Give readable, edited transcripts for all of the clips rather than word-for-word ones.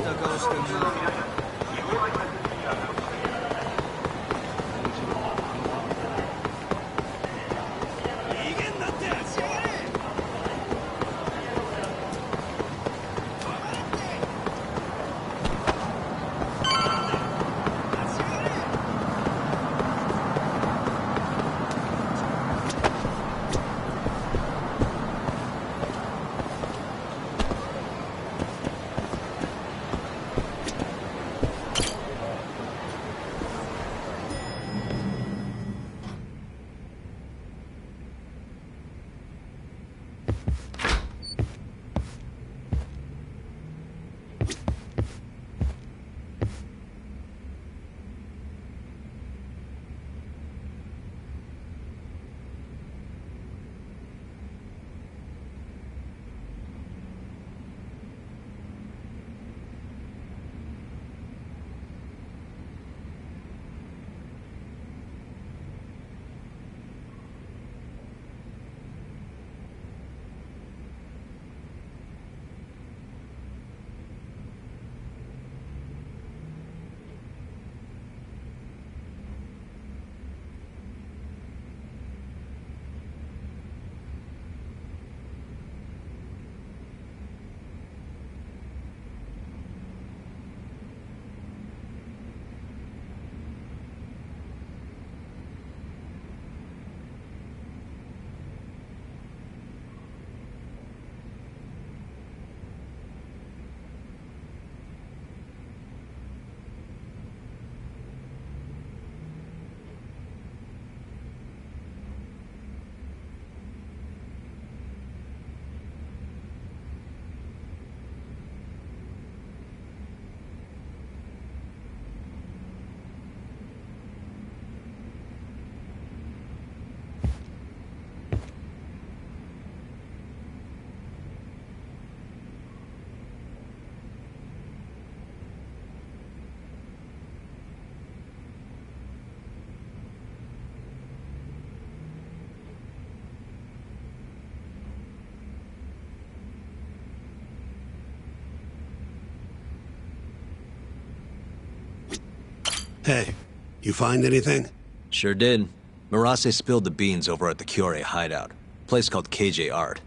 still ghosting me. Hey, you find anything? Sure did. Murase spilled the beans over at the Kyorei hideout. Place called KJ Art.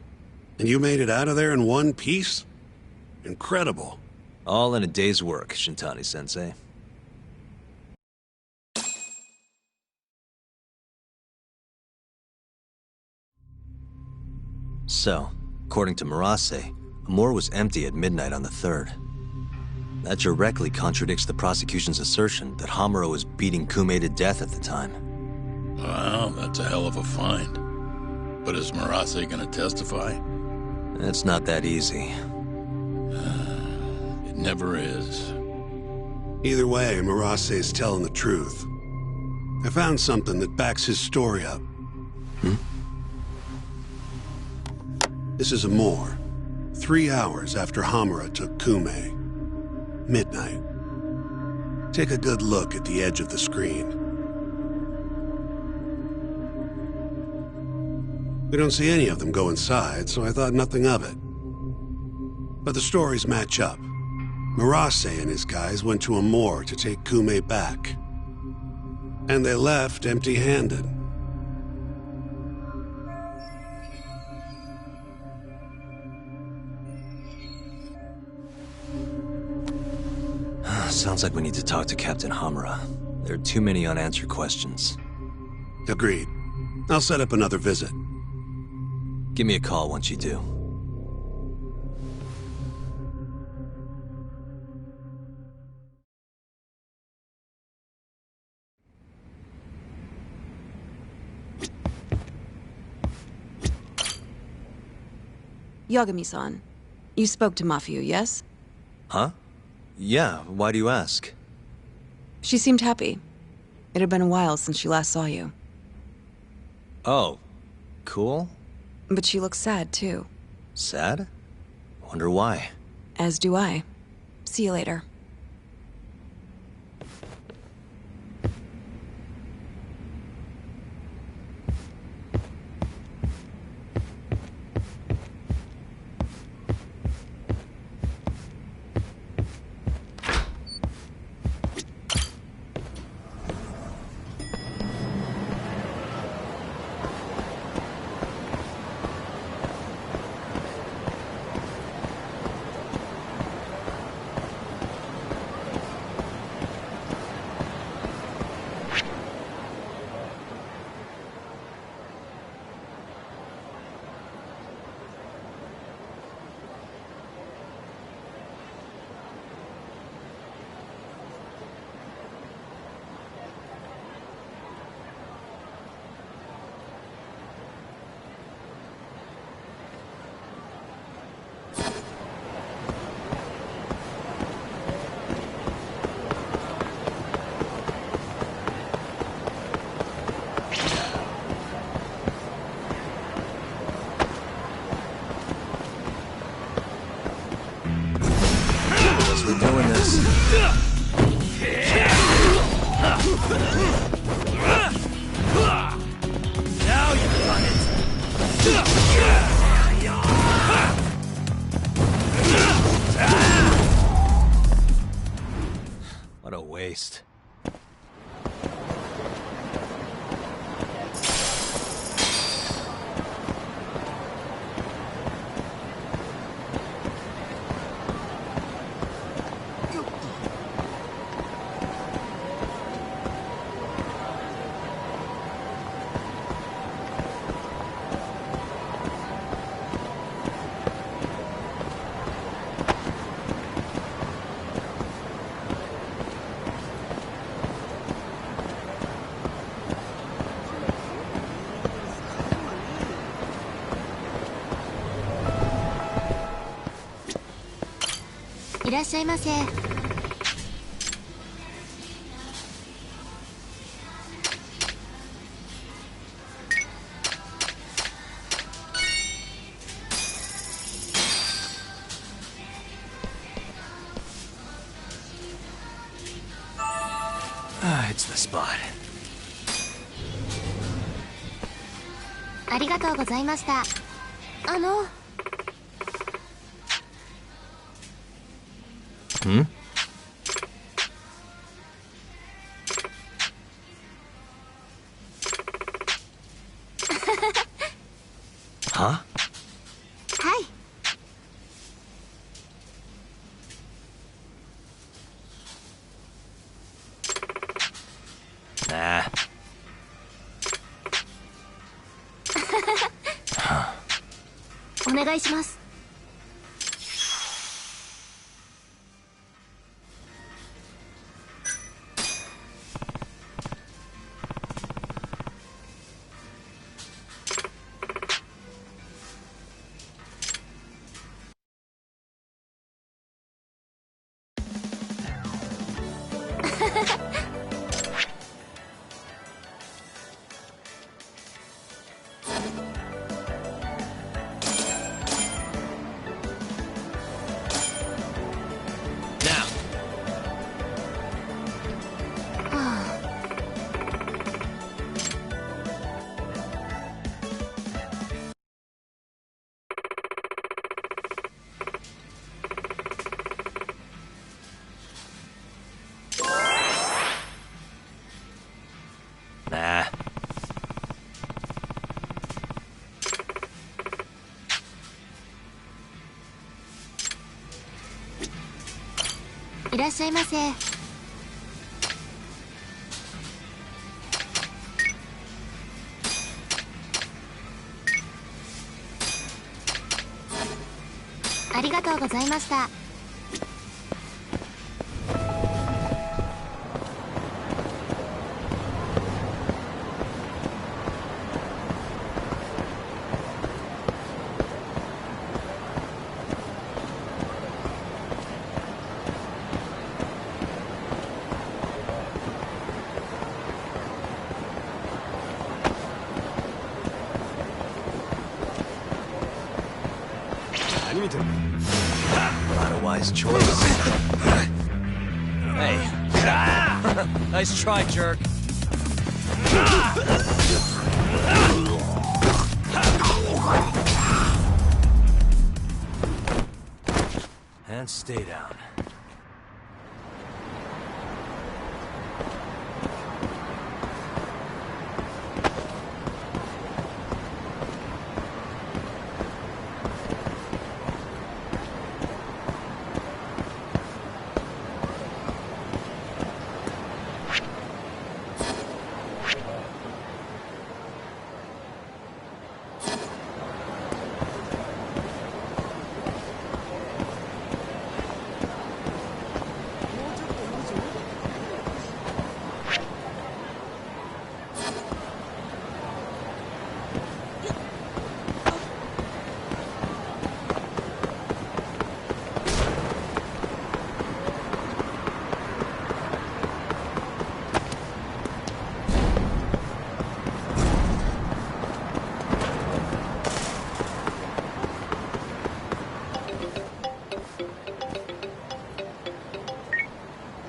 And you made it out of there in one piece? Incredible. All in a day's work, Shintani-sensei. So, according to Murase, Amur was empty at midnight on the 3rd. That directly contradicts the prosecution's assertion that Hamura was beating Kume to death at the time. Well, that's a hell of a find. But is Murase gonna testify? It's not that easy. It never is. Either way, Murase's telling the truth. I found something that backs his story up. This is Amur. 3 hours after Hamura took Kume. Midnight. Take a good look at the edge of the screen. We don't see any of them go inside, so I thought nothing of it. But the stories match up. Murase and his guys went to Amur to take Kume back. And they left empty-handed. Sounds like we need to talk to Captain Hamura. There are too many unanswered questions. Agreed. I'll set up another visit. Give me a call once you do. Yagami-san, you spoke to Mafiu, yes? Huh? Yeah, why do you ask? She seemed happy. It had been a while since she last saw you. Oh, cool. But she looks sad, too. Sad? Wonder why. As do I. See you later. waste.いらっしゃいませ。It's the spot. ありがとうございました。Hmm? Huh? はい。Nah. お願いします。Nah. いらっしゃいませ。ありがとうございました。Not a wise choice. Hey. Nice try, jerk. And stay down.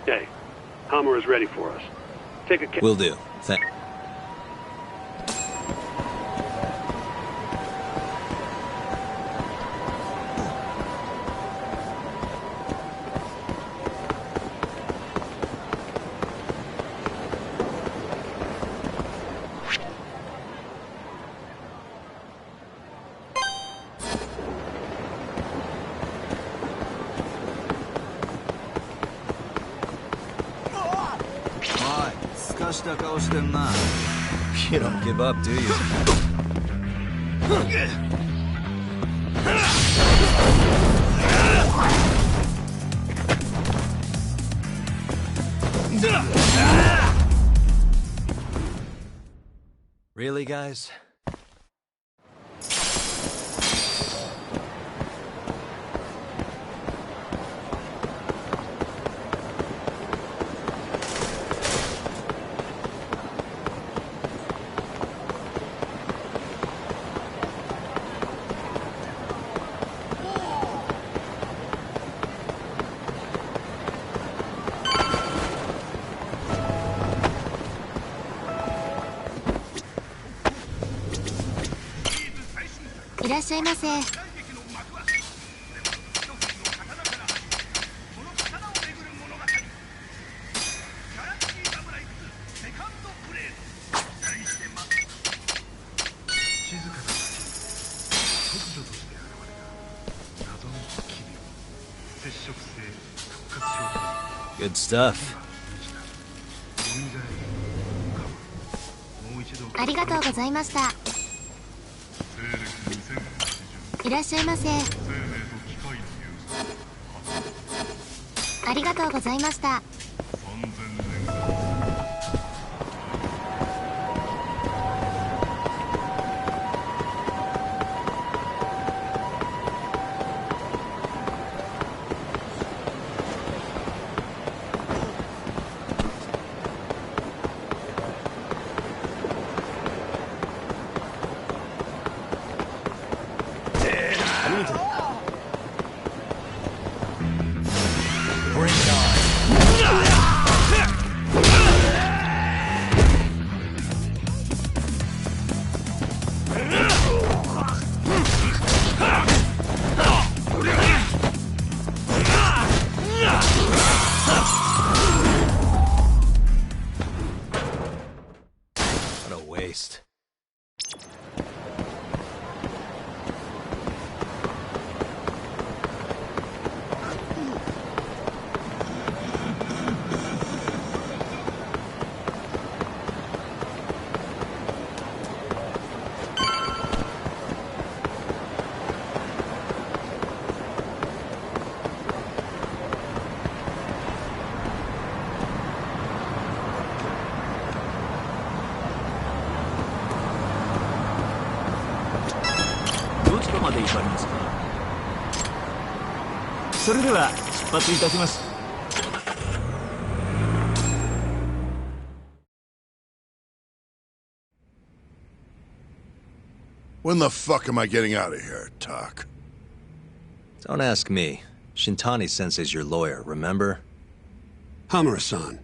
Okay, Hummer is ready for us. Take a... Will do. Thank. You don't give up, do you? Really, guys?いらっしゃいませ。Good stuff. ありがとうございました。いらっしゃいませ。ありがとうございました。What a waste. When the fuck am I getting out of here, Tak? Don't ask me. Shintani-sensei's your lawyer, remember? Hamura-san,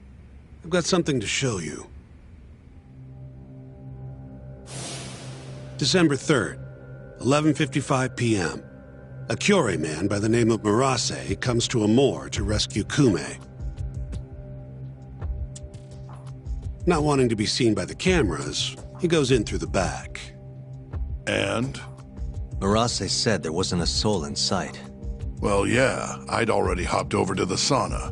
I've got something to show you. December 3rd, 11:55 p.m. A Kyorei man by the name of Murase comes to Amor to rescue Kume. Not wanting to be seen by the cameras, he goes in through the back. And? Murase said there wasn't a soul in sight. Well, yeah, I'd already hopped over to the sauna.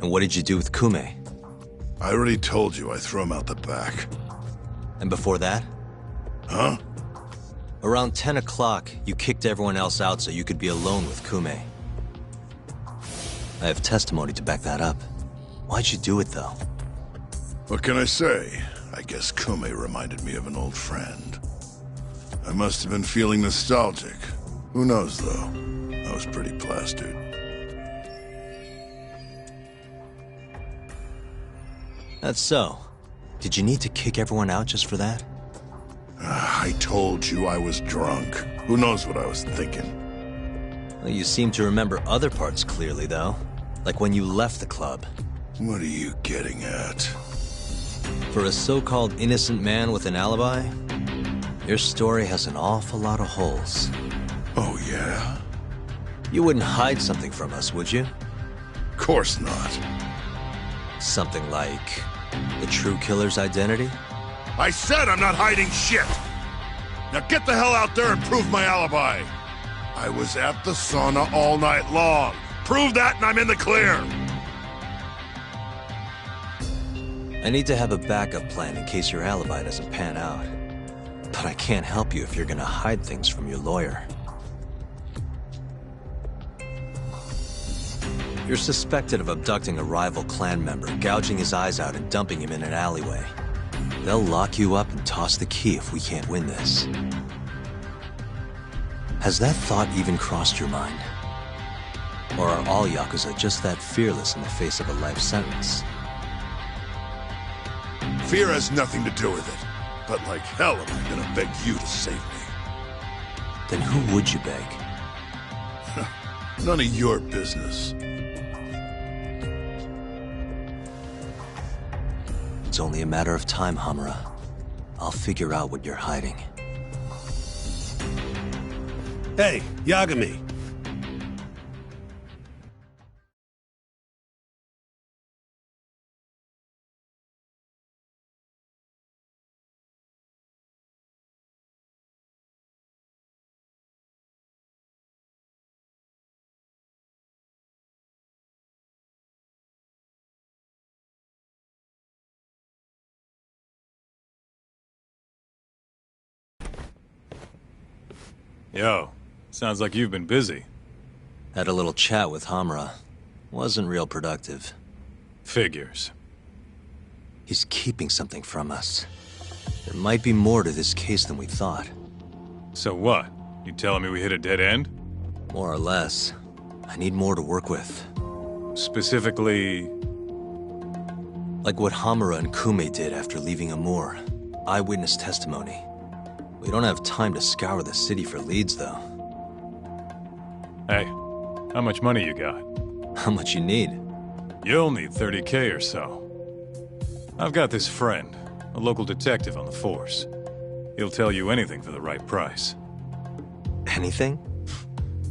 And what did you do with Kume? I already told you I threw him out the back. And before that? Huh? Around 10 o'clock, you kicked everyone else out so you could be alone with Kume. I have testimony to back that up. Why'd you do it, though? What can I say? I guess Kume reminded me of an old friend. I must have been feeling nostalgic. Who knows, though? I was pretty plastered. That's so. Did you need to kick everyone out just for that? I told you I was drunk. Who knows what I was thinking? Well, you seem to remember other parts clearly, though. Like when you left the club. What are you getting at? For a so-called innocent man with an alibi, your story has an awful lot of holes. Oh, yeah? You wouldn't hide something from us, would you? Course not. Something like the true killer's identity? I said I'm not hiding shit! Now get the hell out there and prove my alibi! I was at the sauna all night long. Prove that and I'm in the clear! I need to have a backup plan in case your alibi doesn't pan out. But I can't help you if you're gonna hide things from your lawyer. You're suspected of abducting a rival clan member, gouging his eyes out and dumping him in an alleyway. They'll lock you up and toss the key if we can't win this. Has that thought even crossed your mind? Or are all Yakuza just that fearless in the face of a life sentence? Fear has nothing to do with it. But like hell am I gonna beg you to save me. Then who would you beg? None of your business. It's only a matter of time, Hamura. I'll figure out what you're hiding. Hey, Yagami. Yo, sounds like you've been busy. Had a little chat with Hamura. Wasn't real productive. Figures. He's keeping something from us. There might be more to this case than we thought. So what? You telling me we hit a dead end? More or less. I need more to work with. Specifically... Like what Hamura and Kume did after leaving Amur. Eyewitness testimony. We don't have time to scour the city for leads, though. Hey, how much money you got? How much you need? You'll need 30K or so. I've got this friend, a local detective on the force. He'll tell you anything for the right price. Anything?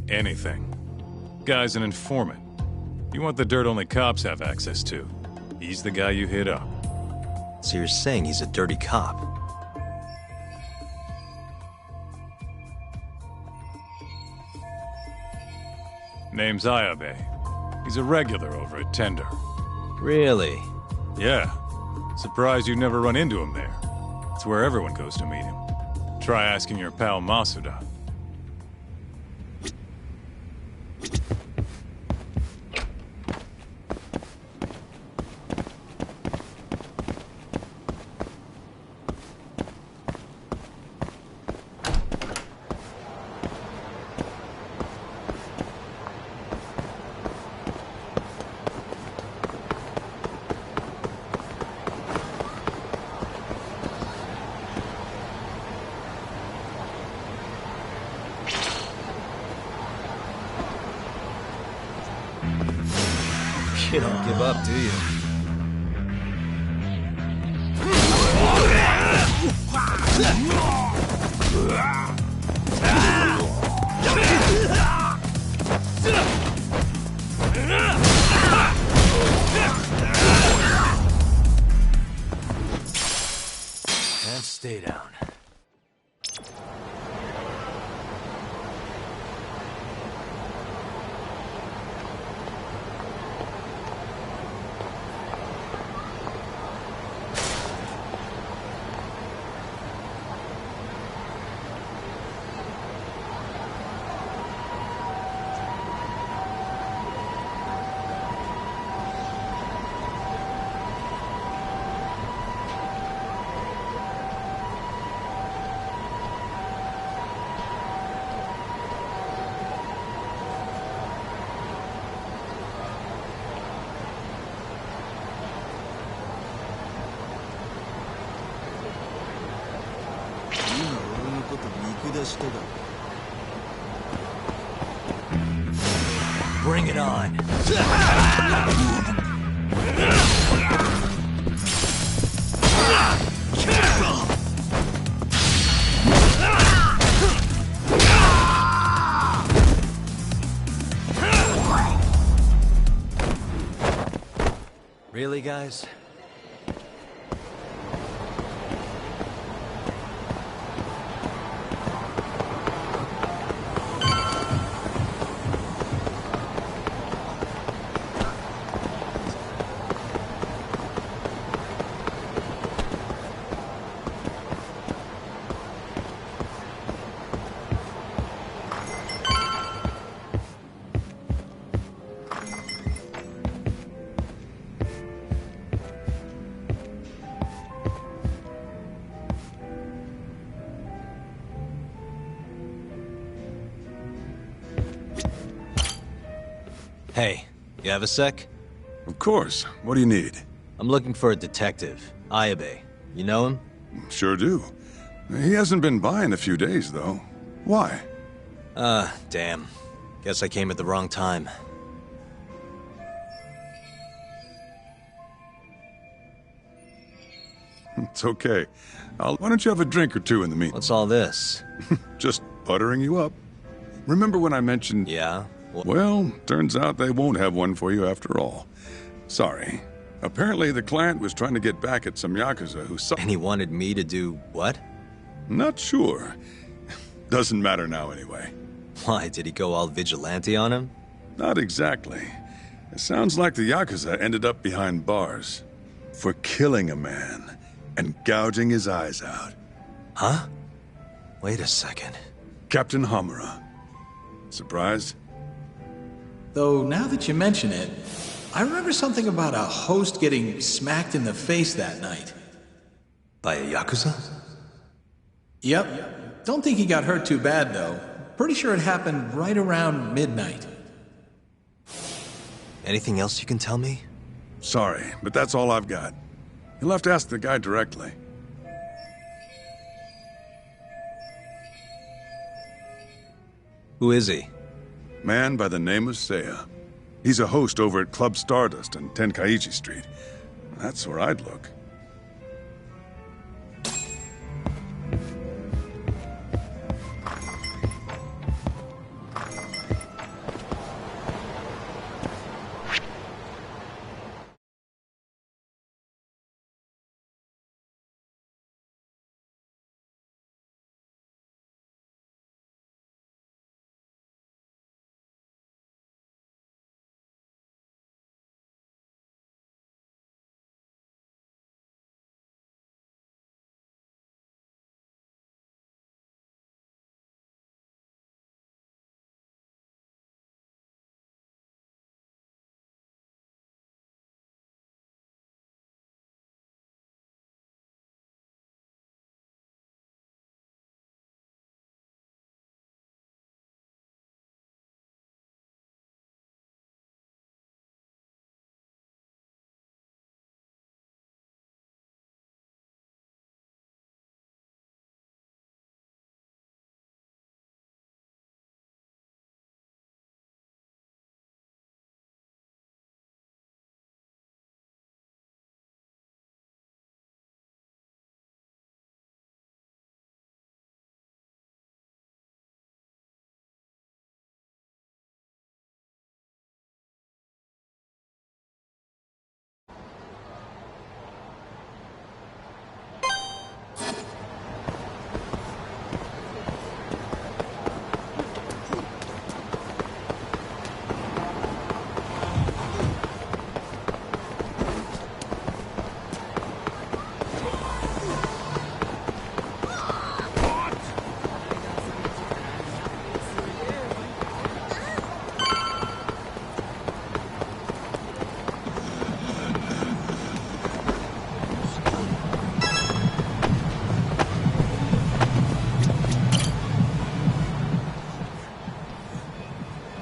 Anything. Guy's an informant. You want the dirt only cops have access to. He's the guy you hit up. So you're saying he's a dirty cop? Name's Ayabe. He's a regular over at Tender. Really? Yeah. Surprised you never run into him there. It's where everyone goes to meet him. Try asking your pal Masuda. You don't give up, do you? And stay down. Bring it on. Really, guys? Hey, you have a sec? Of course. What do you need? I'm looking for a detective, Ayabe. You know him? Sure do. He hasn't been by in a few days, though. Why? Damn. Guess I came at the wrong time. It's okay. Why don't you have a drink or two in the meantime? What's all this? Just buttering you up. Remember when I mentioned... Yeah? Well, turns out they won't have one for you after all. Sorry. Apparently the client was trying to get back at some Yakuza who And he wanted me to do what? Not sure. Doesn't matter now anyway. Why, did he go all vigilante on him? Not exactly. It sounds like the Yakuza ended up behind bars for killing a man and gouging his eyes out. Huh? Wait a second. Captain Hamura. Surprised? Though, now that you mention it, I remember something about a host getting smacked in the face that night. By a Yakuza? Yep. Don't think he got hurt too bad, though. Pretty sure it happened right around midnight. Anything else you can tell me? Sorry, but that's all I've got. You'll have to ask the guy directly. Who is he? Man by the name of Seiya. He's a host over at Club Stardust on Tenkaichi Street. That's where I'd look.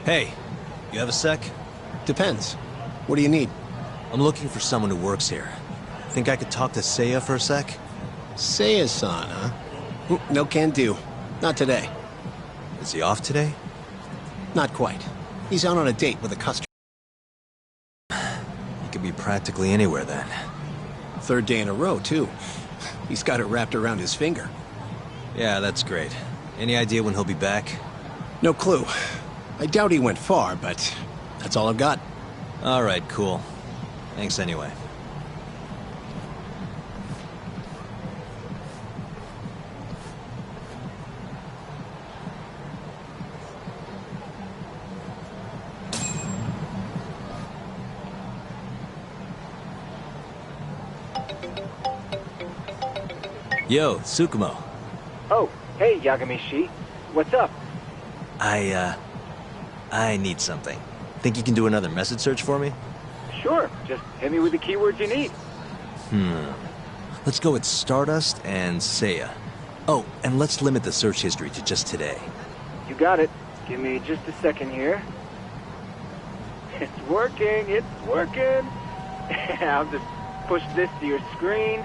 Hey, you have a sec? Depends. What do you need? I'm looking for someone who works here. Think I could talk to Seiya for a sec? Seiya-san, huh? No can do. Not today. Is he off today? Not quite. He's out on a date with a customer. He could be practically anywhere then. Third day in a row, too. He's got it wrapped around his finger. Yeah, that's great. Any idea when he'll be back? No clue. I doubt he went far, but that's all I've got. All right, cool. Thanks anyway. Yo, Tsukumo. Oh, hey, Yagami-shi. What's up? I need something. Think you can do another message search for me? Sure, just hit me with the keywords you need. Let's go with Stardust and Seiya. Oh, and let's limit the search history to just today. You got it. Give me just a second here. It's working, it's working. I'll just push this to your screen.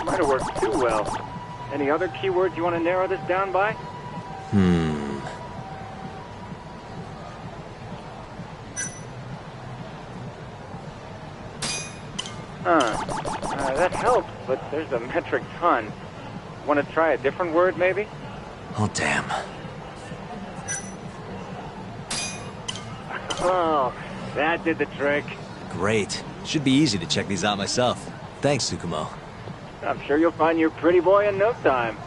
Might have worked too well. Any other keywords you want to narrow this down by? That helps, but there's a metric ton. Want to try a different word, maybe? Oh, damn. Oh, that did the trick. Great. Should be easy to check these out myself. Thanks, Tsukumo. I'm sure you'll find your pretty boy in no time.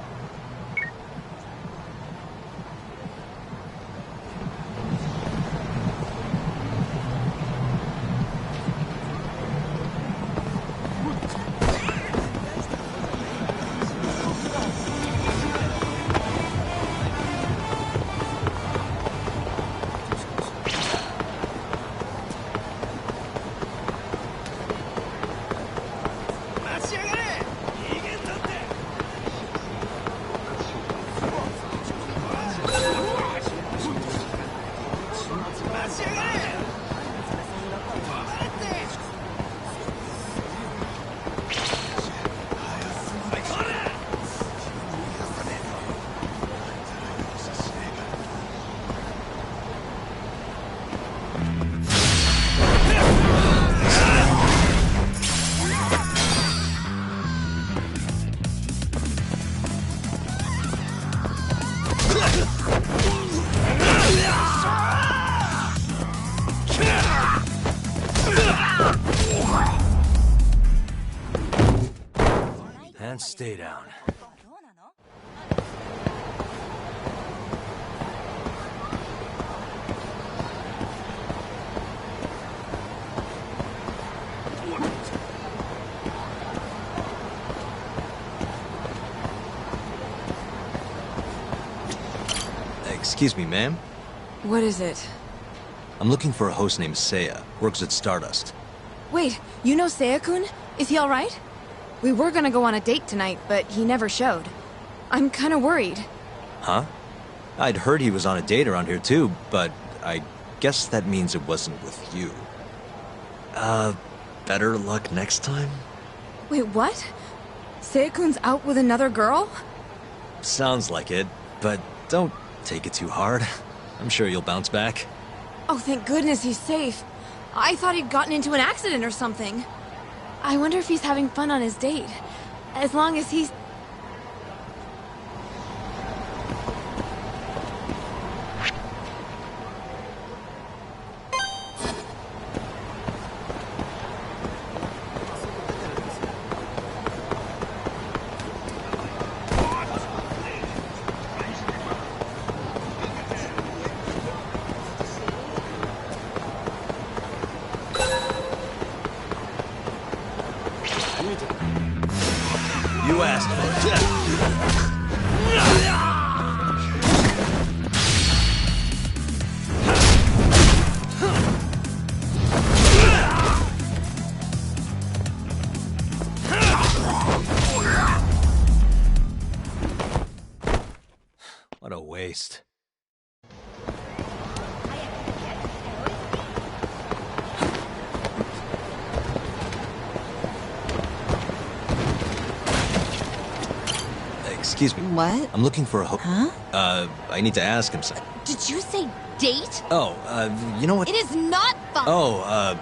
And stay down. Excuse me, ma'am? What is it? I'm looking for a host named Seiya. Works at Stardust. Wait, you know Seiya-kun? Is he alright? We were gonna go on a date tonight, but he never showed. I'm kinda worried. Huh? I'd heard he was on a date around here too, but I guess that means it wasn't with you. Better luck next time? Wait, what? Seiya-kun's out with another girl? Sounds like it, but don't take it too hard. I'm sure you'll bounce back. Oh, thank goodness he's safe. I thought he'd gotten into an accident or something. I wonder if he's having fun on his date. As long as he's... You asked for it. What a waste. Excuse me. What? I'm looking for a Huh? I need to ask him something. Did you say date? Oh, you know what? It is not fun. Oh,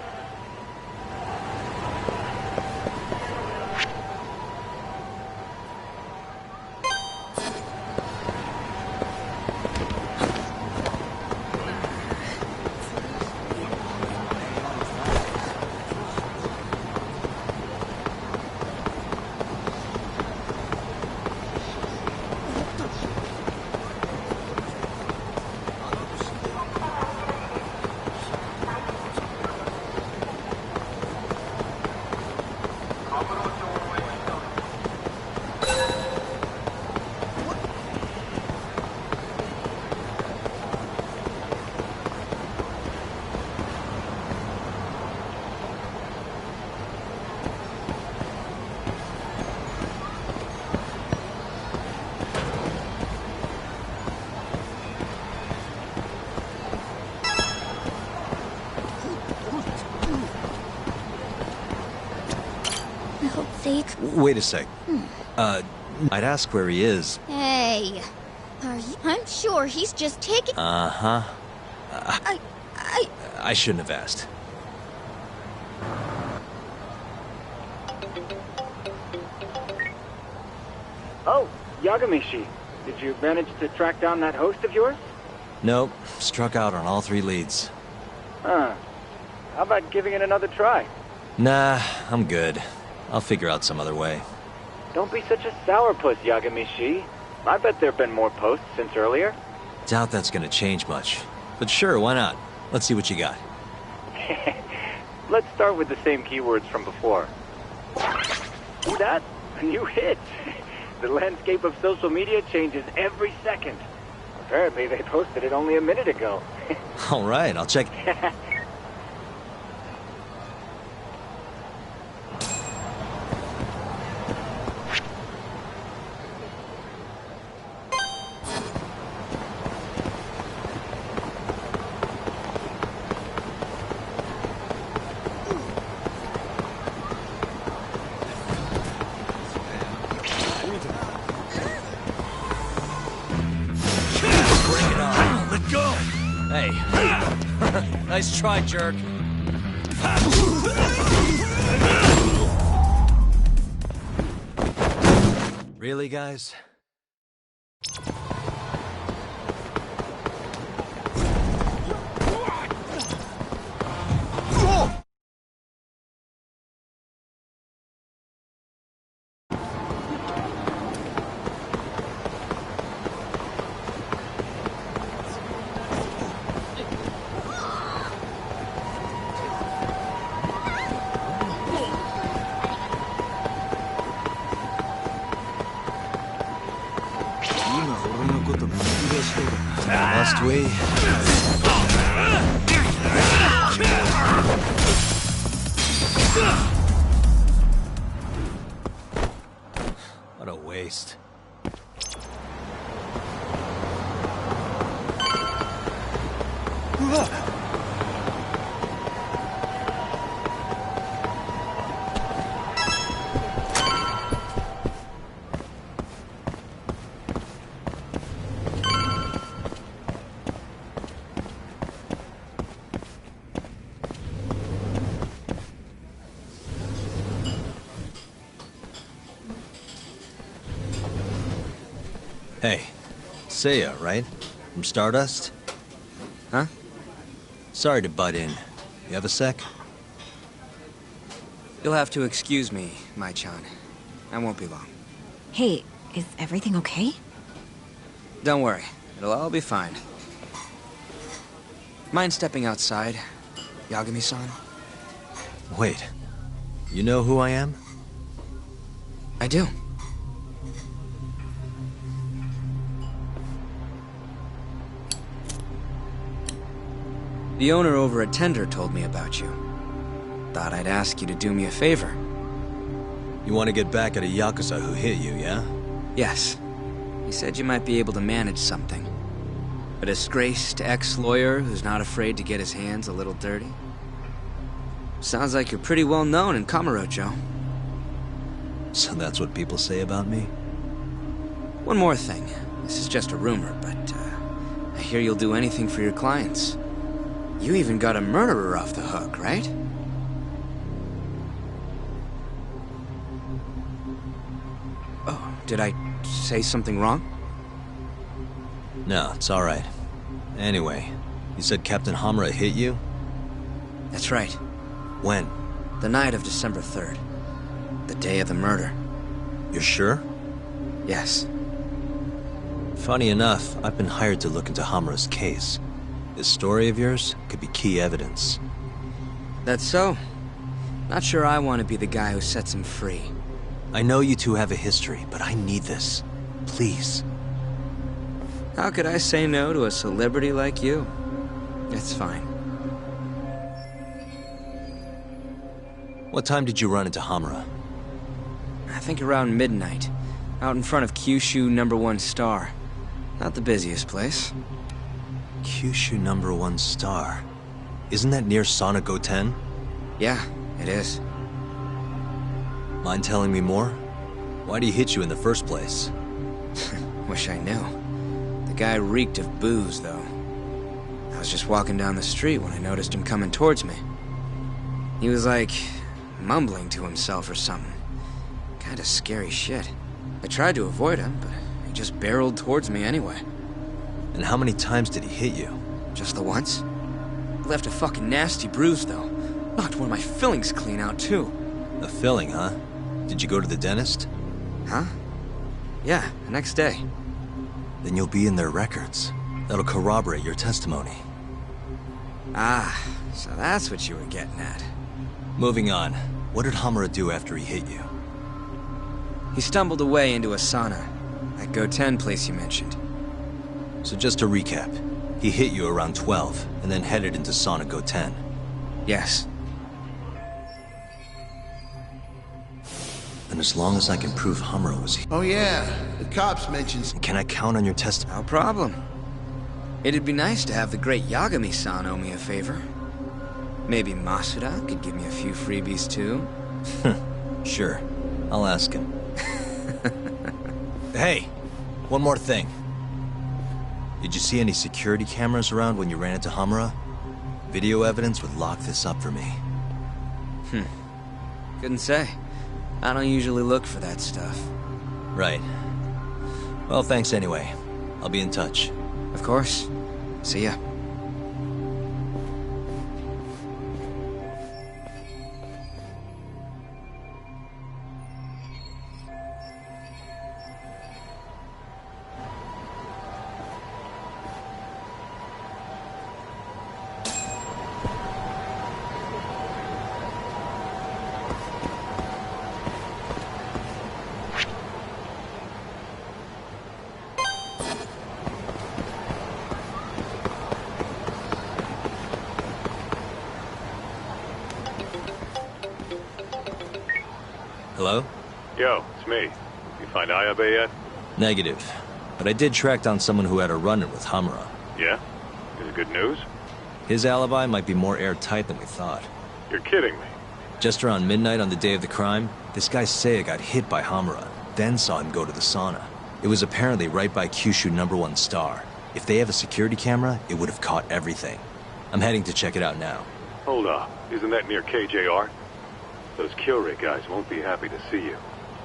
safe? Wait a sec. I'd ask where he is. Hey, I'm sure he's just taking... Uh-huh. I shouldn't have asked. Oh, Yagamishi. Did you manage to track down that host of yours? Nope. Struck out on all 3 leads. Huh. How about giving it another try? Nah, I'm good. I'll figure out some other way. Don't be such a sourpuss, Yagamishi. I bet there have been more posts since earlier. Doubt that's gonna change much. But sure, why not? Let's see what you got. Let's start with the same keywords from before. See that? A new hit. The landscape of social media changes every second. Apparently they posted it only a minute ago. Alright, I'll check. Hey. Nice try, jerk. Really, guys? Must we? What a waste. Hey, Seiya, right? From Stardust? Huh? Sorry to butt in. You have a sec? You'll have to excuse me, Mai-chan. I won't be long. Hey, is everything okay? Don't worry. It'll all be fine. Mind stepping outside, Yagami-san? Wait. You know who I am? I do. The owner over at Tender told me about you. Thought I'd ask you to do me a favor. You want to get back at a Yakuza who hit you, yeah? Yes. He said you might be able to manage something. A disgraced ex-lawyer who's not afraid to get his hands a little dirty. Sounds like you're pretty well known in Kamurocho. So that's what people say about me? One more thing. This is just a rumor, but I hear you'll do anything for your clients. You even got a murderer off the hook, right? Oh, did I say something wrong? No, it's alright. Anyway, you said Captain Hamura hit you? That's right. When? The night of December 3rd. The day of the murder. You're sure? Yes. Funny enough, I've been hired to look into Hamura's case. This story of yours could be key evidence. That's so. Not sure I want to be the guy who sets him free. I know you two have a history, but I need this. Please. How could I say no to a celebrity like you? It's fine. What time did you run into Hamura? I think around midnight. Out in front of Kyushu #1 Star. Not the busiest place. Kyushu #1 Star. Isn't that near Sonic 10? Yeah, it is. Mind telling me more? Why'd he hit you in the first place? Wish I knew. The guy reeked of booze, though. I was just walking down the street when I noticed him coming towards me. He was like, mumbling to himself or something. Kinda scary shit. I tried to avoid him, but he just barreled towards me anyway. And how many times did he hit you? Just the once. Left a fucking nasty bruise, though. Knocked one of my fillings clean out, too. A filling, huh? Did you go to the dentist? Huh? Yeah, the next day. Then you'll be in their records. That'll corroborate your testimony. Ah, so that's what you were getting at. Moving on. What did Hamura do after he hit you? He stumbled away into a sauna. That Go-10 place you mentioned. So just to recap, he hit you around 12, and then headed into sauna Go-10. Yes. And as long as I can prove Hamura was here... Oh yeah, the cops mentioned... Can I count on your testimony? No problem. It'd be nice to have the great Yagami-san owe me a favor. Maybe Masuda could give me a few freebies too? Sure. I'll ask him. Hey! One more thing. Did you see any security cameras around when you ran into Hamura? Video evidence would lock this up for me. Couldn't say. I don't usually look for that stuff. Right. Well, thanks anyway. I'll be in touch. Of course. See ya. Hello? Yo, it's me. You find Ayabe yet? Negative. But I did track down someone who had a run-in with Hamura. Yeah? Is it good news? His alibi might be more airtight than we thought. You're kidding me. Just around midnight on the day of the crime, this guy Seiya got hit by Hamura, then saw him go to the sauna. It was apparently right by Kyushu #1 Star. If they have a security camera, it would have caught everything. I'm heading to check it out now. Hold up. Isn't that near KJR? Those Kyorai guys won't be happy to see you.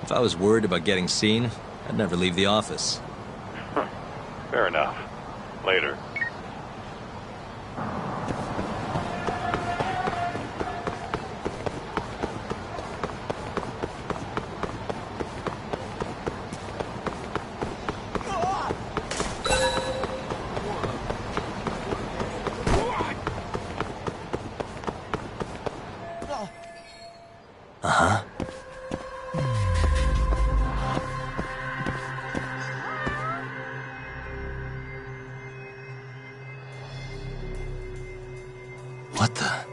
If I was worried about getting seen, I'd never leave the office. Fair enough. Later. Uh-huh. What the?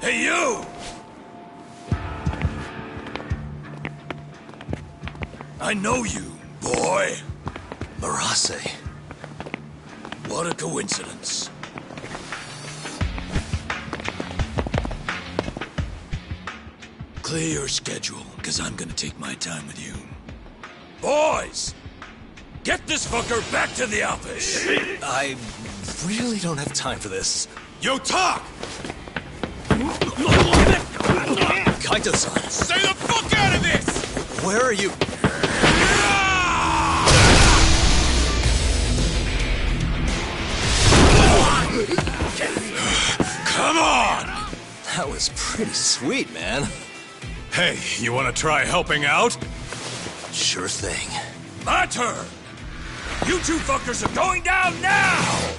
Hey, you! I know you, boy. Murase. What a coincidence. Clear your schedule, because I'm gonna take my time with you. Boys! Get this fucker back to the office! I really don't have time for this. You talk! Kaito-san! Stay the fuck out of this! Where are you? Come on! That was pretty sweet, man. Hey, you wanna try helping out? Sure thing. My turn! You two fuckers are going down now!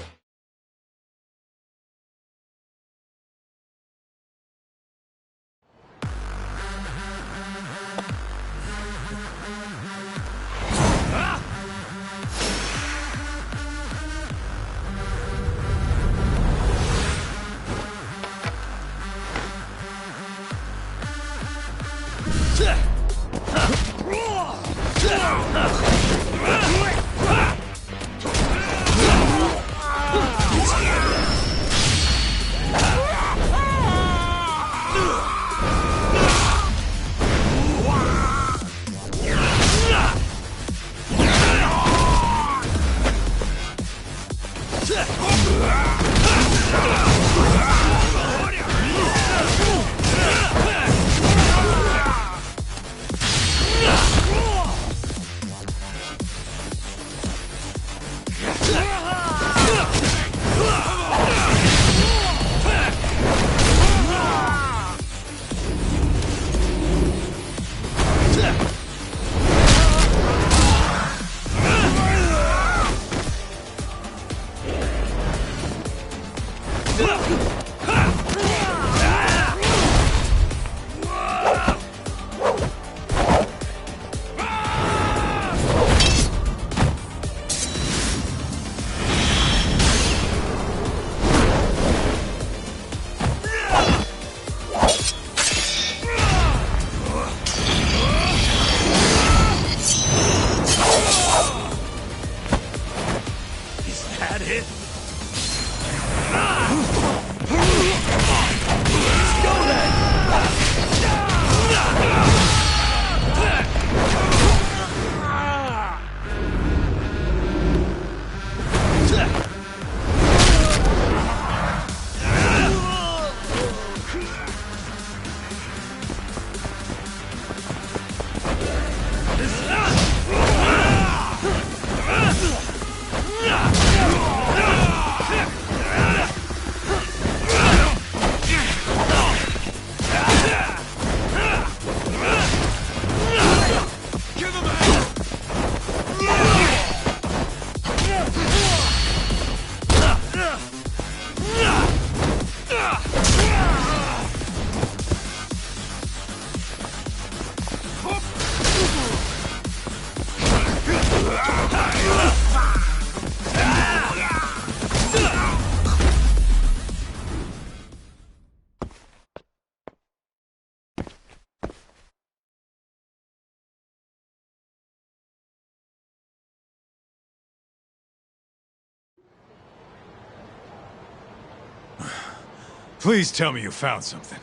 Please tell me you found something.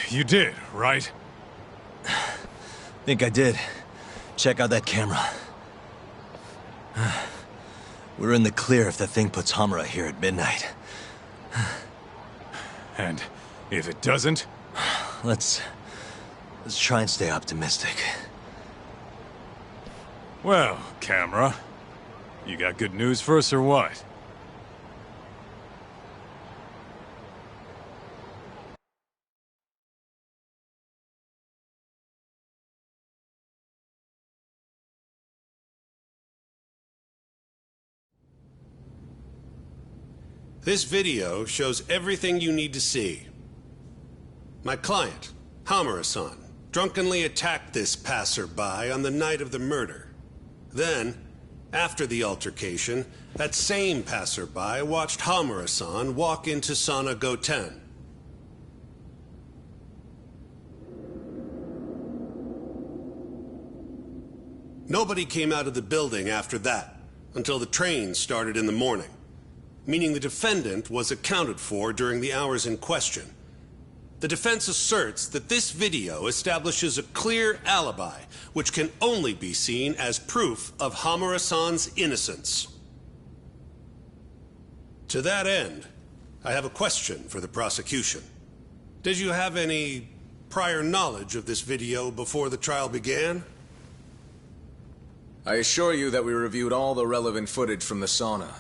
You did, right? Think I did. Check out that camera. We're in the clear if the thing puts Hamura here at midnight. And if it doesn't? Let's try and stay optimistic. Well, camera, you got good news for us or what? This video shows everything you need to see. My client, Hamura-san, drunkenly attacked this passerby on the night of the murder. Then, after the altercation, that same passerby watched Hamura-san walk into Sana Goten. Nobody came out of the building after that, until the train started in the morning, meaning the defendant was accounted for during the hours in question. The defense asserts that this video establishes a clear alibi, which can only be seen as proof of Hamura-san's innocence. To that end, I have a question for the prosecution. Did you have any prior knowledge of this video before the trial began? I assure you that we reviewed all the relevant footage from the sauna.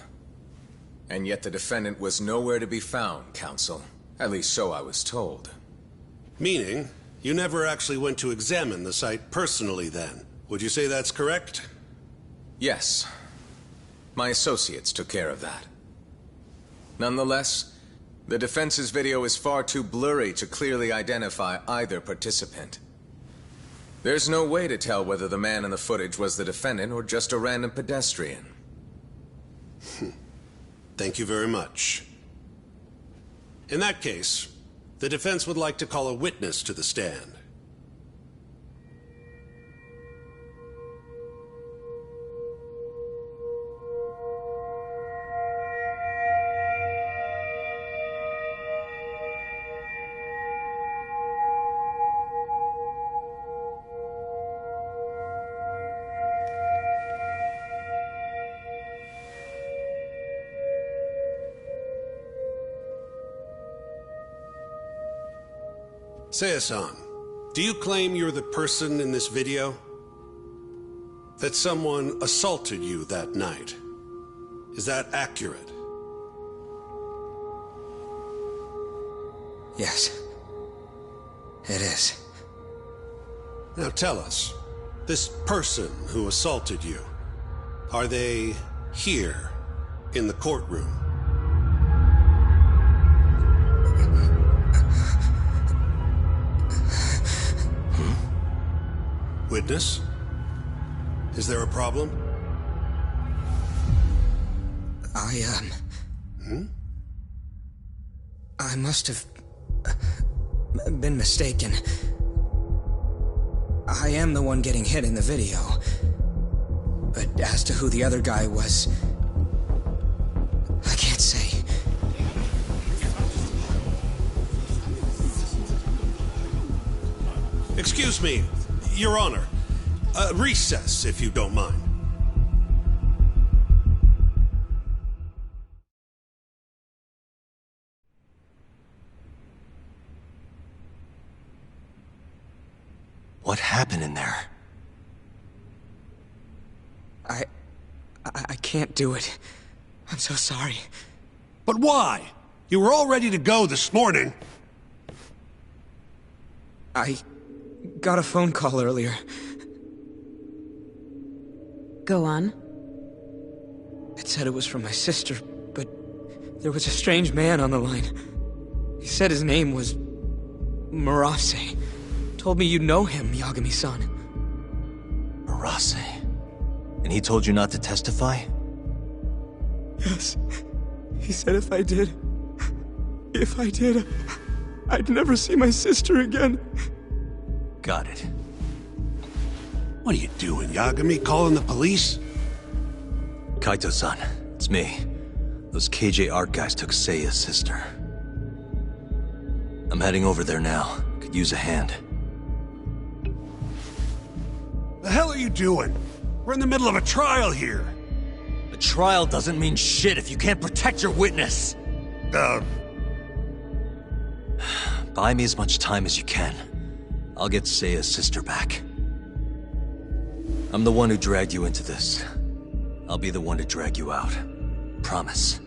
And yet the defendant was nowhere to be found, counsel. At least so I was told. Meaning, you never actually went to examine the site personally then. Would you say that's correct? Yes. My associates took care of that. Nonetheless, the defense's video is far too blurry to clearly identify either participant. There's no way to tell whether the man in the footage was the defendant or just a random pedestrian. Thank you very much. In that case, the defense would like to call a witness to the stand. Seiya-san, do you claim you're the person in this video? That someone assaulted you that night? Is that accurate? Yes. It is. Now tell us, this person who assaulted you, are they here in the courtroom? Witness? Is there a problem? I must have been mistaken. I am the one getting hit in the video. But as to who the other guy was, I can't say. Excuse me, Your Honor. Recess, if you don't mind. What happened in there? I can't do it. I'm so sorry. But why? You were all ready to go this morning. I got a phone call earlier. Go on. It said it was from my sister, but there was a strange man on the line. He said his name was Murase. Told me you know him, Yagami-san. Murase? And he told you not to testify? Yes. He said if I did, I'd never see my sister again. Got it. What are you doing, Yagami? Calling the police? Kaito-san, it's me. Those KJ art guys took Seiya's sister. I'm heading over there now. Could use a hand. The hell are you doing? We're in the middle of a trial here. A trial doesn't mean shit if you can't protect your witness. Buy me as much time as you can. I'll get Seiya's sister back. I'm the one who dragged you into this. I'll be the one to drag you out. Promise.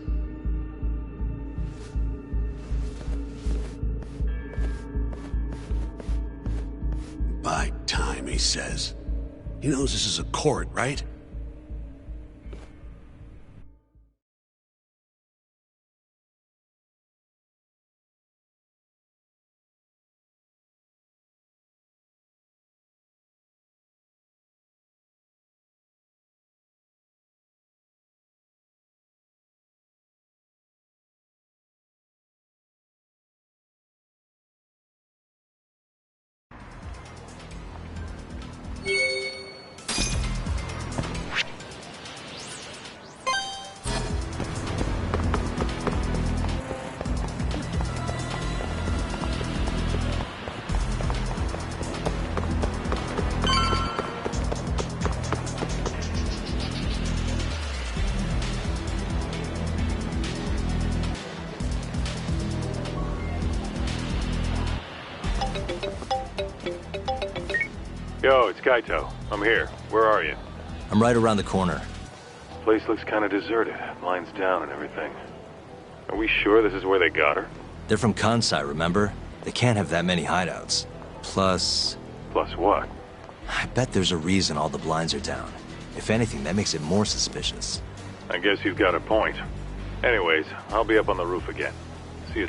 Buy time, he says. He knows this is a court, right? Yo, it's Kaito. I'm here. Where are you? I'm right around the corner. Place looks kind of deserted. Lines down and everything. Are we sure this is where they got her? They're from Kansai, remember? They can't have that many hideouts. Plus... Plus what? I bet there's a reason all the blinds are down. If anything, that makes it more suspicious. I guess you've got a point. Anyways, I'll be up on the roof again. See you.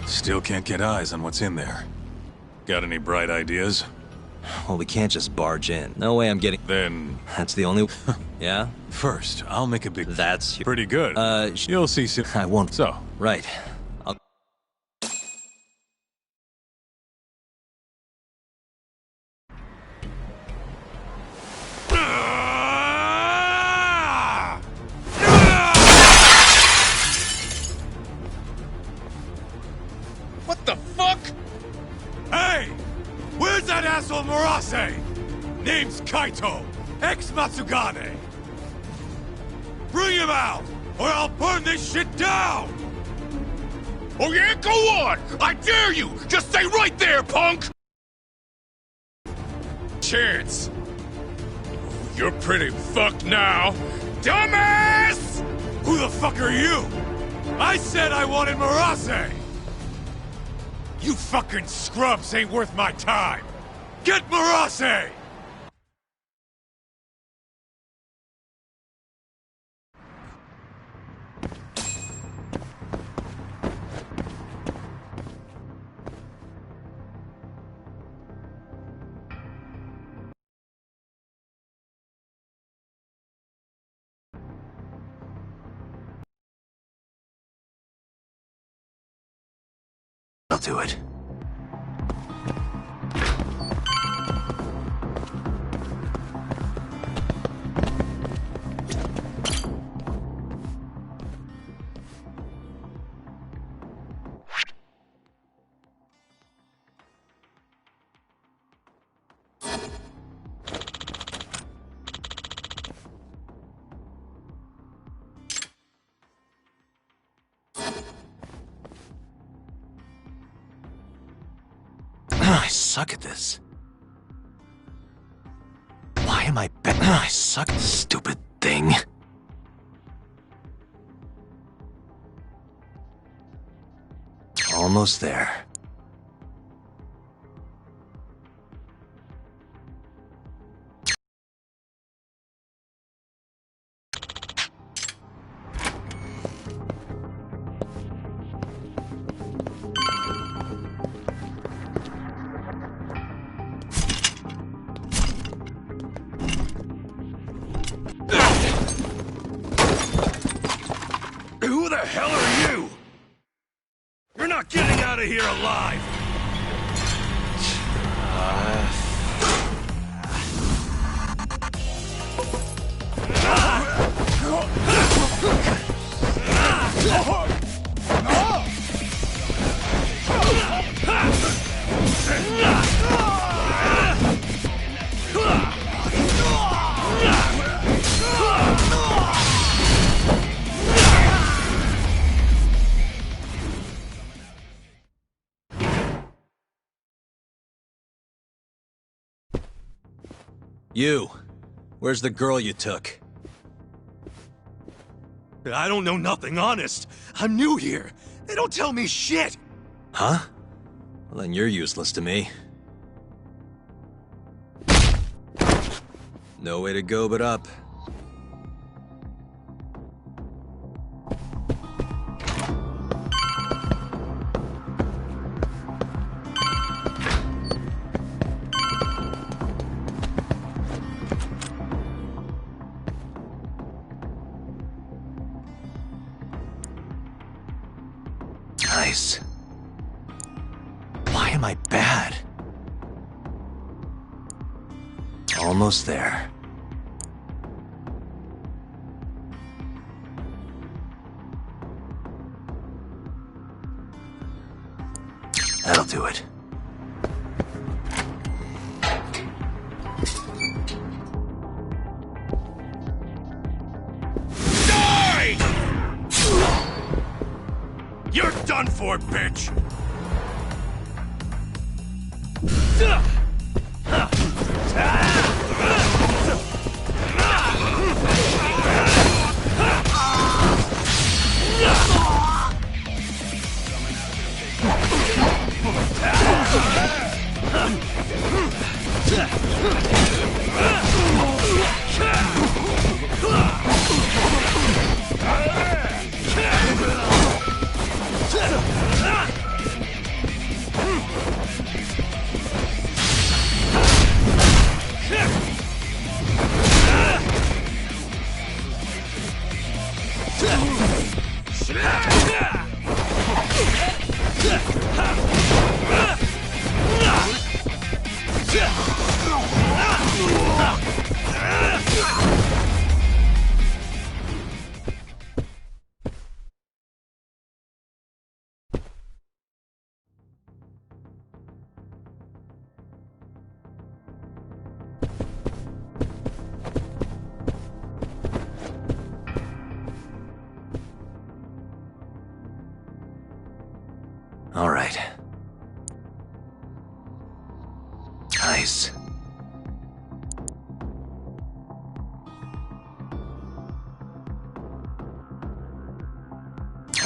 Still can't get eyes on what's in there. Got any bright ideas? Well, we can't just barge in. No way I'm getting... Then... That's the only... Yeah? First, I'll make a big... That's... Pretty good. You'll see soon. I won't... So... Right. I'll... What the fuck? Hey! Where's that asshole Murase? Name's Kaito, ex-Matsugane. Bring him out, or I'll burn this shit down! Oh yeah? Go on! I dare you! Just stay right there, punk! Chance. You're pretty fucked now. Dumbass! Who the fuck are you? I said I wanted Murase! You fucking scrubs ain't worth my time! Get Murase! I'll do it. I suck at this. Why am I I suck, stupid thing. Almost there. Who the hell are you? You're not getting out of here alive! You. Where's the girl you took? I don't know nothing, honest. I'm new here. They don't tell me shit. Huh? Well, then you're useless to me. No way to go but up. Nice. Why am I bad? Almost there. That'll do it. Die! You're done for, bitch! All right. Nice.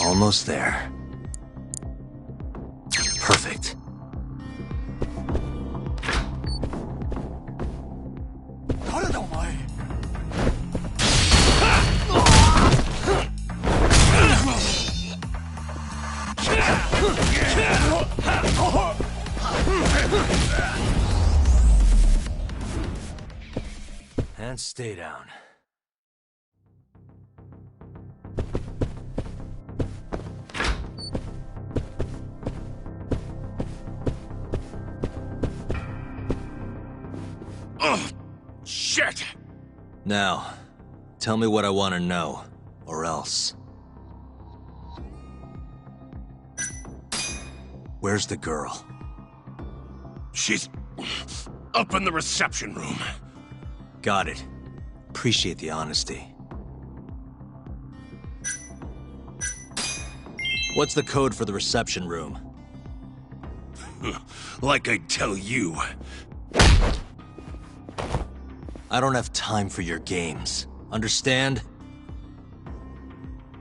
Almost there. Perfect. And stay down. Ugh! Shit! Now, tell me what I want to know, or else. Where's the girl? She's up in the reception room. Got it. Appreciate the honesty. What's the code for the reception room? Like I tell you. I don't have time for your games. Understand?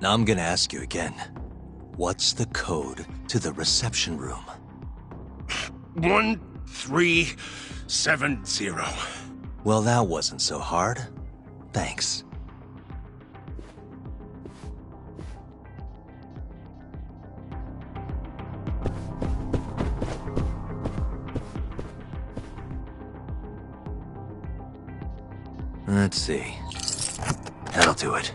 Now I'm gonna ask you again. What's the code to the reception room? 1370. Well, that wasn't so hard. Thanks. Let's see. That'll do it.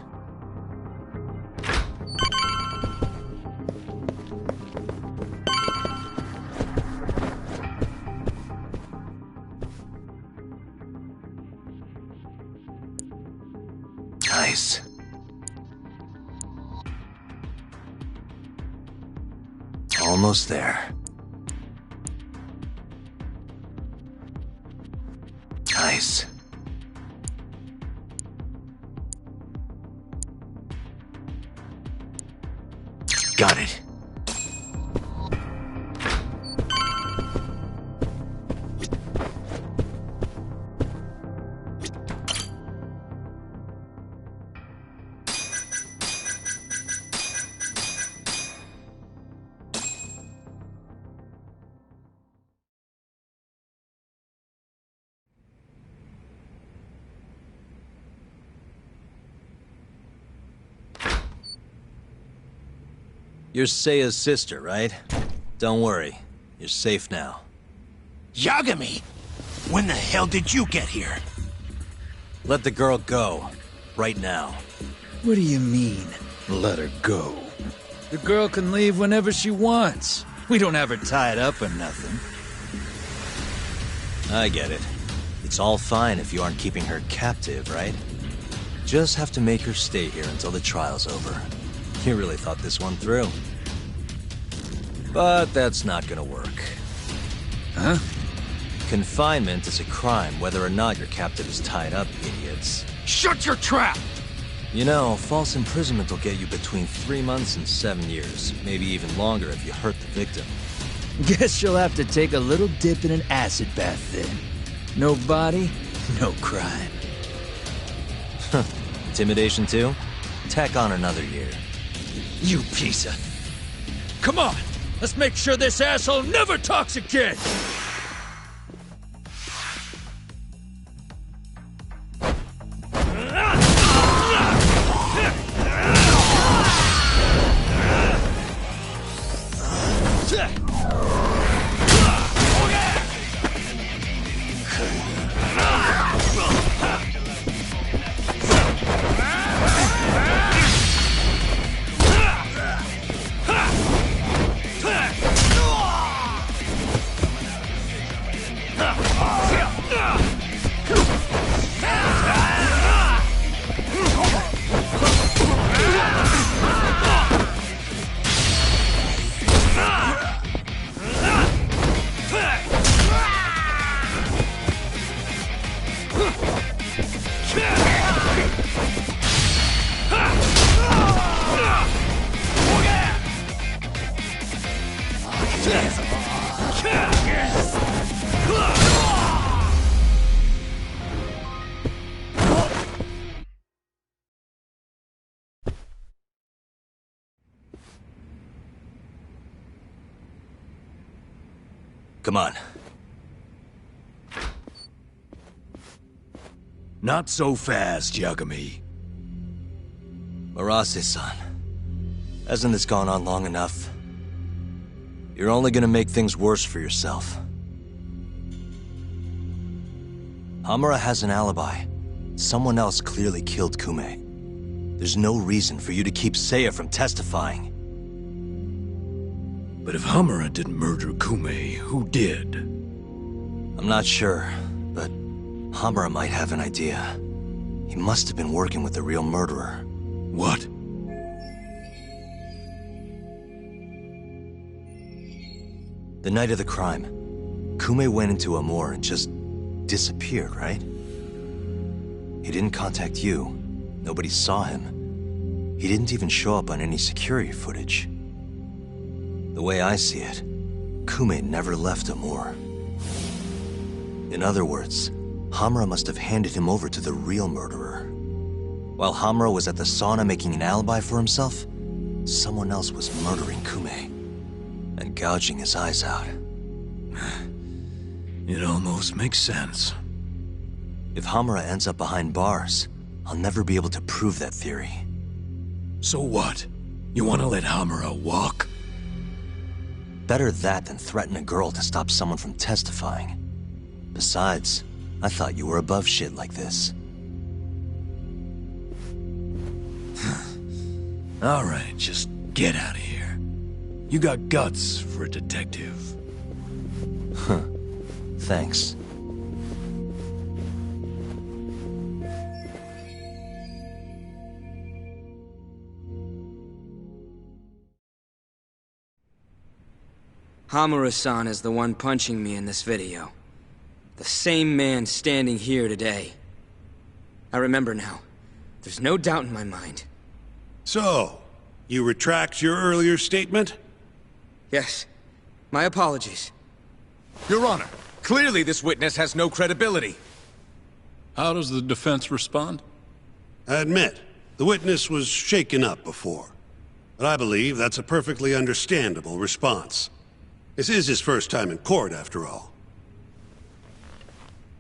Nice. Almost there. Nice. Got it. You're Seiya's sister, right? Don't worry. You're safe now. Yagami! When the hell did you get here? Let the girl go. Right now. What do you mean, let her go? The girl can leave whenever she wants. We don't have her tied up or nothing. I get it. It's all fine if you aren't keeping her captive, right? Just have to make her stay here until the trial's over. You really thought this one through. But that's not gonna work. Huh? Confinement is a crime whether or not your captive is tied up, idiots. Shut your trap! You know, false imprisonment will get you between 3 months and 7 years. Maybe even longer if you hurt the victim. Guess you'll have to take a little dip in an acid bath then. No body, no crime. Intimidation too? Tack on another year. You piece of... Come on! Let's make sure this asshole never talks again! Come on. Not so fast, Yagami. Arase-san, hasn't this gone on long enough? You're only gonna make things worse for yourself. Hamura has an alibi. Someone else clearly killed Kume. There's no reason for you to keep Seiya from testifying. But if Hamura didn't murder Kume, who did? I'm not sure, but Hamura might have an idea. He must have been working with the real murderer. What? The night of the crime, Kume went into a moor and just disappeared, right? He didn't contact you. Nobody saw him. He didn't even show up on any security footage. The way I see it, Kume never left a moor. In other words, Hamura must have handed him over to the real murderer. While Hamura was at the sauna making an alibi for himself, someone else was murdering Kume and gouging his eyes out. It almost makes sense. If Hamura ends up behind bars, I'll never be able to prove that theory. So what? You want to let Hamura walk? Better that than threaten a girl to stop someone from testifying. Besides, I thought you were above shit like this. All right, just get out of here. You got guts for a detective. Huh. Thanks. Hamura-san is the one punching me in this video. The same man standing here today. I remember now. There's no doubt in my mind. So, you retract your earlier statement? Yes. My apologies. Your Honor, clearly this witness has no credibility. How does the defense respond? I admit, the witness was shaken up before. But I believe that's a perfectly understandable response. This is his first time in court, after all.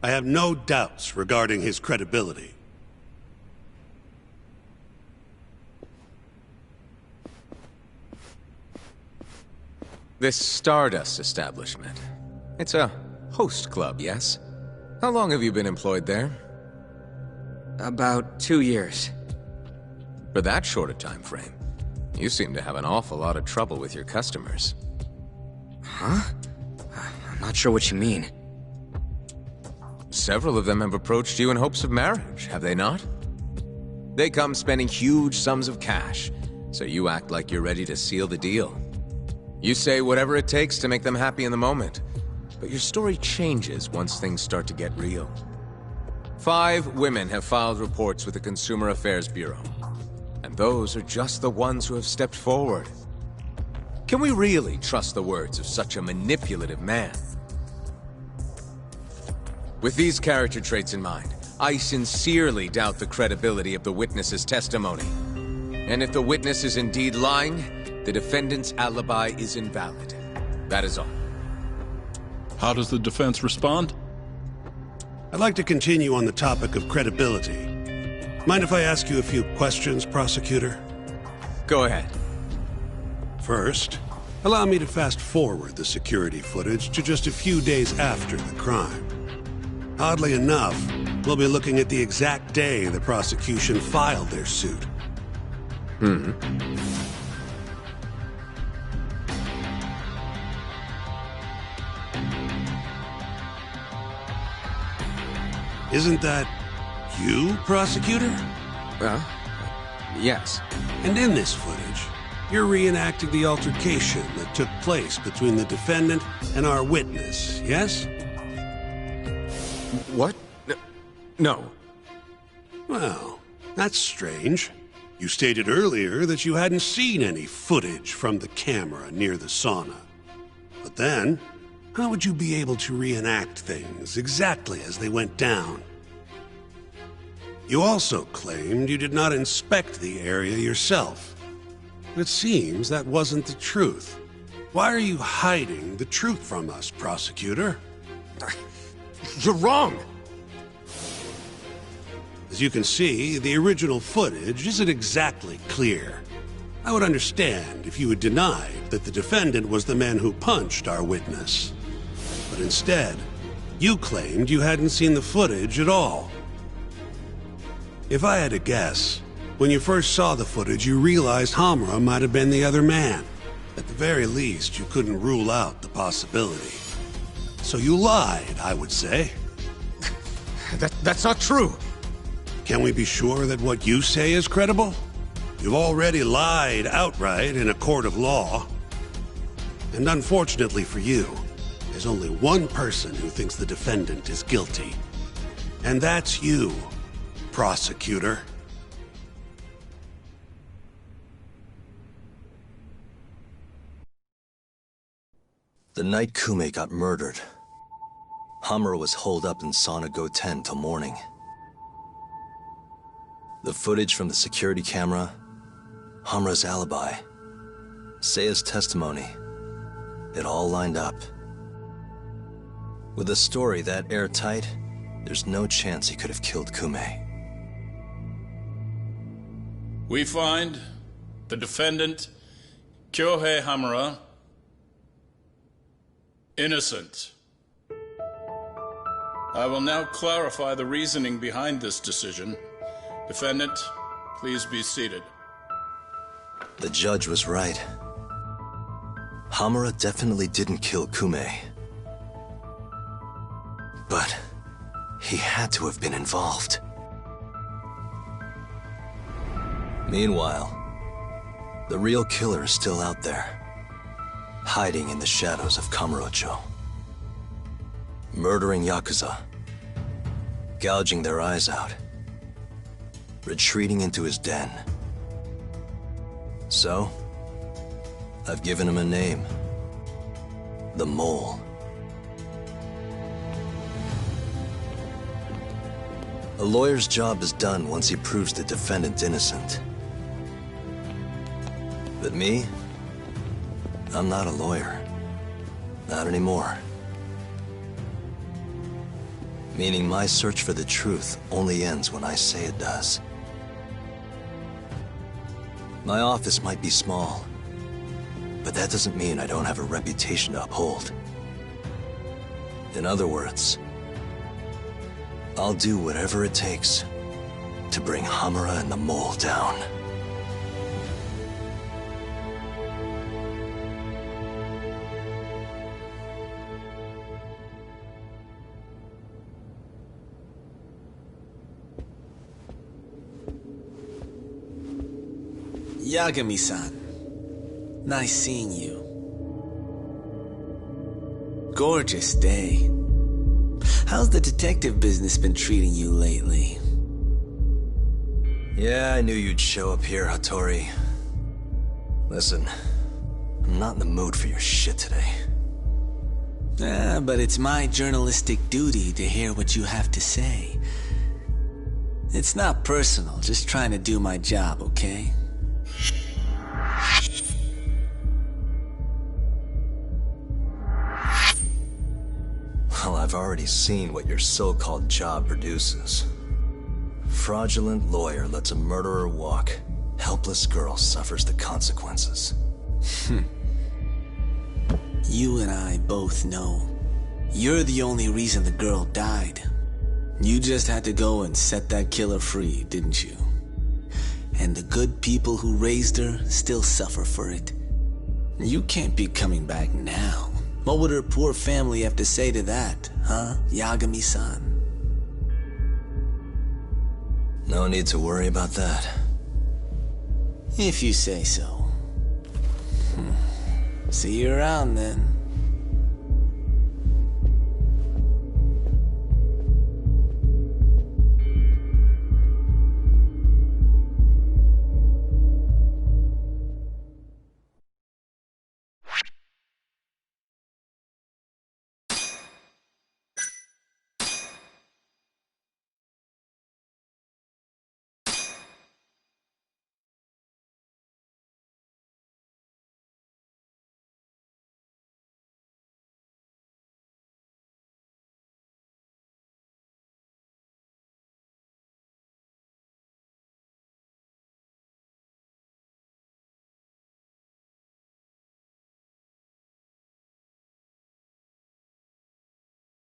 I have no doubts regarding his credibility. This Stardust establishment. It's a host club, yes? How long have you been employed there? About 2 years. For that short a time frame, you seem to have an awful lot of trouble with your customers. Huh? I'm not sure what you mean. Several of them have approached you in hopes of marriage, have they not? They come spending huge sums of cash, so you act like you're ready to seal the deal. You say whatever it takes to make them happy in the moment, but your story changes once things start to get real. 5 women have filed reports with the Consumer Affairs Bureau, and those are just the ones who have stepped forward. Can we really trust the words of such a manipulative man? With these character traits in mind, I sincerely doubt the credibility of the witness's testimony. And if the witness is indeed lying, the defendant's alibi is invalid. That is all. How does the defense respond? I'd like to continue on the topic of credibility. Mind if I ask you a few questions, prosecutor? Go ahead. First, allow me to fast-forward the security footage to just a few days after the crime. Oddly enough, we'll be looking at the exact day the prosecution filed their suit. Isn't that you, prosecutor? Yes. And in this footage, you're reenacting the altercation that took place between the defendant and our witness, yes? What? No. Well, that's strange. You stated earlier that you hadn't seen any footage from the camera near the sauna. But then, how would you be able to reenact things exactly as they went down? You also claimed you did not inspect the area yourself. But it seems that wasn't the truth. Why are you hiding the truth from us, prosecutor? You're wrong! As you can see, the original footage isn't exactly clear. I would understand if you had denied that the defendant was the man who punched our witness. But instead, you claimed you hadn't seen the footage at all. If I had to guess, when you first saw the footage, you realized Hamura might have been the other man. At the very least, you couldn't rule out the possibility. So you lied, I would say. That's not true! Can we be sure that what you say is credible? You've already lied outright in a court of law. And unfortunately for you, there's only one person who thinks the defendant is guilty. And that's you, prosecutor. The night Kume got murdered, Hamura was holed up in Sauna Go 10 till morning. The footage from the security camera, Hamura's alibi, Seiya's testimony, it all lined up. With a story that airtight, there's no chance he could have killed Kume. We find the defendant, Kyohei Hamura, innocent. I will now clarify the reasoning behind this decision. Defendant, please be seated. The judge was right. Hamura definitely didn't kill Kume. But he had to have been involved. Meanwhile, the real killer is still out there. hiding in the shadows of Kamurocho. Murdering Yakuza. Gouging their eyes out. Retreating into his den. So, I've given him a name. The Mole. A lawyer's job is done once he proves the defendant innocent. But me? I'm not a lawyer. Not anymore. Meaning my search for the truth only ends when I say it does. My office might be small, but that doesn't mean I don't have a reputation to uphold. In other words, I'll do whatever it takes to bring Hamura and the Mole down. Yagami-san, nice seeing you. Gorgeous day. How's the detective business been treating you lately? Yeah, I knew you'd show up here, Hattori. Listen, I'm not in the mood for your shit today. But it's my journalistic duty to hear what you have to say. It's not personal, just trying to do my job, okay? Well, I've already seen what your so-called job produces. Fraudulent lawyer lets a murderer walk. Helpless girl suffers the consequences. You and I both know. You're the only reason the girl died. You just had to go and set that killer free, didn't you? And the good people who raised her still suffer for it. You can't be coming back now. What would her poor family have to say to that, huh, Yagami-san? No need to worry about that. If you say so. See you around then.